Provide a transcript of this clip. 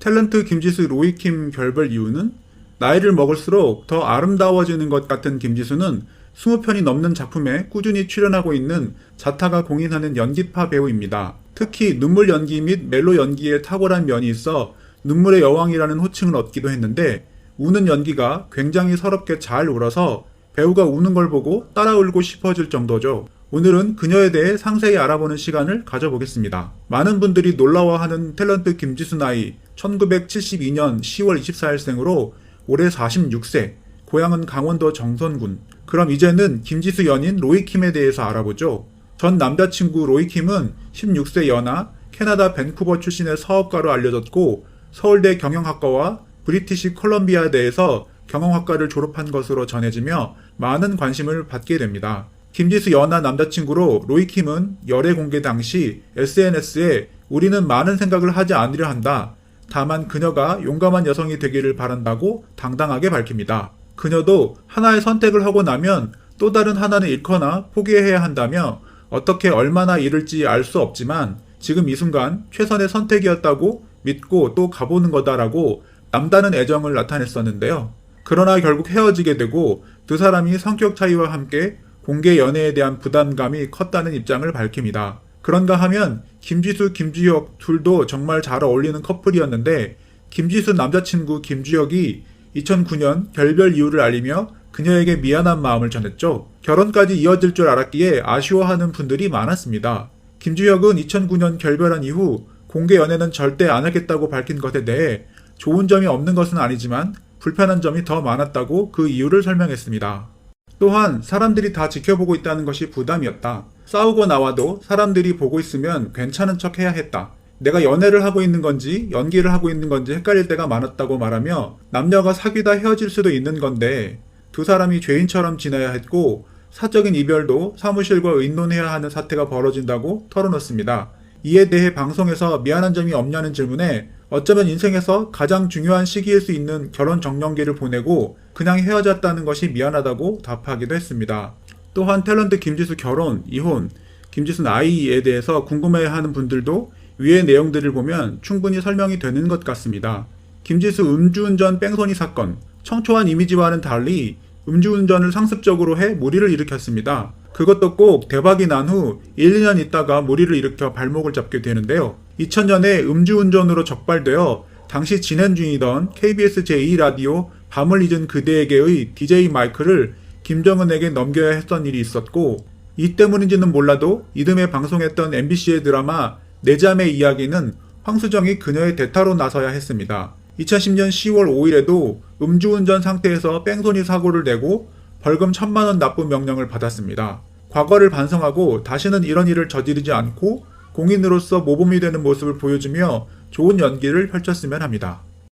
탤런트 김지수 로이킴 별별 이유는 나이를 먹을수록 더 아름다워지는 것 같은 김지수는 20편이 넘는 작품에 꾸준히 출연하고 있는 자타가 공인하는 연기파 배우입니다. 특히 눈물 연기 및 멜로 연기에 탁월한 면이 있어 눈물의 여왕이라는 호칭을 얻기도 했는데 우는 연기가 굉장히 서럽게 잘 울어서 배우가 우는 걸 보고 따라 울고 싶어질 정도죠. 오늘은 그녀에 대해 상세히 알아보는 시간을 가져보겠습니다. 많은 분들이 놀라워하는 탤런트 김지수 나이 1972년 10월 24일생으로 올해 46세, 고향은 강원도 정선군. 그럼 이제는 김지수 연인 로이킴에 대해서 알아보죠. 전 남자친구 로이킴은 16세 연하, 캐나다 밴쿠버 출신의 사업가로 알려졌고 서울대 경영학과와 브리티시 컬럼비아대에서 경영학과를 졸업한 것으로 전해지며 많은 관심을 받게 됩니다. 김지수 연하 남자친구로 로이킴은 열애 공개 당시 SNS에 우리는 많은 생각을 하지 않으려 한다. 다만 그녀가 용감한 여성이 되기를 바란다고 당당하게 밝힙니다. 그녀도 하나의 선택을 하고 나면 또 다른 하나는 잃거나 포기해야 한다며 어떻게 얼마나 잃을지 알 수 없지만 지금 이 순간 최선의 선택이었다고 믿고 또 가보는 거다라고 남다른 애정을 나타냈었는데요. 그러나 결국 헤어지게 되고 두 사람이 성격 차이와 함께 공개 연애에 대한 부담감이 컸다는 입장을 밝힙니다. 그런가 하면 김지수, 김주혁 둘도 정말 잘 어울리는 커플이었는데 김지수 남자친구 김주혁이 2009년 결별 이유를 알리며 그녀에게 미안한 마음을 전했죠. 결혼까지 이어질 줄 알았기에 아쉬워하는 분들이 많았습니다. 김주혁은 2009년 결별한 이후 공개 연애는 절대 안 하겠다고 밝힌 것에 대해 좋은 점이 없는 것은 아니지만 불편한 점이 더 많았다고 그 이유를 설명했습니다. 또한 사람들이 다 지켜보고 있다는 것이 부담이었다. 싸우고 나와도 사람들이 보고 있으면 괜찮은 척 해야 했다. 내가 연애를 하고 있는 건지 연기를 하고 있는 건지 헷갈릴 때가 많았다고 말하며 남녀가 사귀다 헤어질 수도 있는 건데 두 사람이 죄인처럼 지내야 했고 사적인 이별도 사무실과 의논해야 하는 사태가 벌어진다고 털어놓습니다. 이에 대해 방송에서 미안한 점이 없냐는 질문에 어쩌면 인생에서 가장 중요한 시기일 수 있는 결혼 정년기를 보내고 그냥 헤어졌다는 것이 미안하다고 답하기도 했습니다. 또한 탤런트 김지수 결혼, 이혼, 김지수 나이에 대해서 궁금해하는 분들도 위의 내용들을 보면 충분히 설명이 되는 것 같습니다. 김지수 음주운전 뺑소니 사건, 청초한 이미지와는 달리 음주운전을 상습적으로 해 무리를 일으켰습니다. 그것도 꼭 대박이 난 후 1, 2년 있다가 무리를 일으켜 발목을 잡게 되는데요. 2000년에 음주운전으로 적발되어 당시 진행 중이던 KBS 제2라디오 밤을 잊은 그대에게의 DJ 마이크를 김정은에게 넘겨야 했던 일이 있었고 이 때문인지는 몰라도 이듬해 방송했던 MBC의 드라마 내 자매 이야기는 황수정이 그녀의 대타로 나서야 했습니다. 2010년 10월 5일에도 음주운전 상태에서 뺑소니 사고를 내고 벌금 1000만원 납부 명령을 받았습니다. 과거를 반성하고 다시는 이런 일을 저지르지 않고 공인으로서 모범이 되는 모습을 보여주며 좋은 연기를 펼쳤으면 합니다.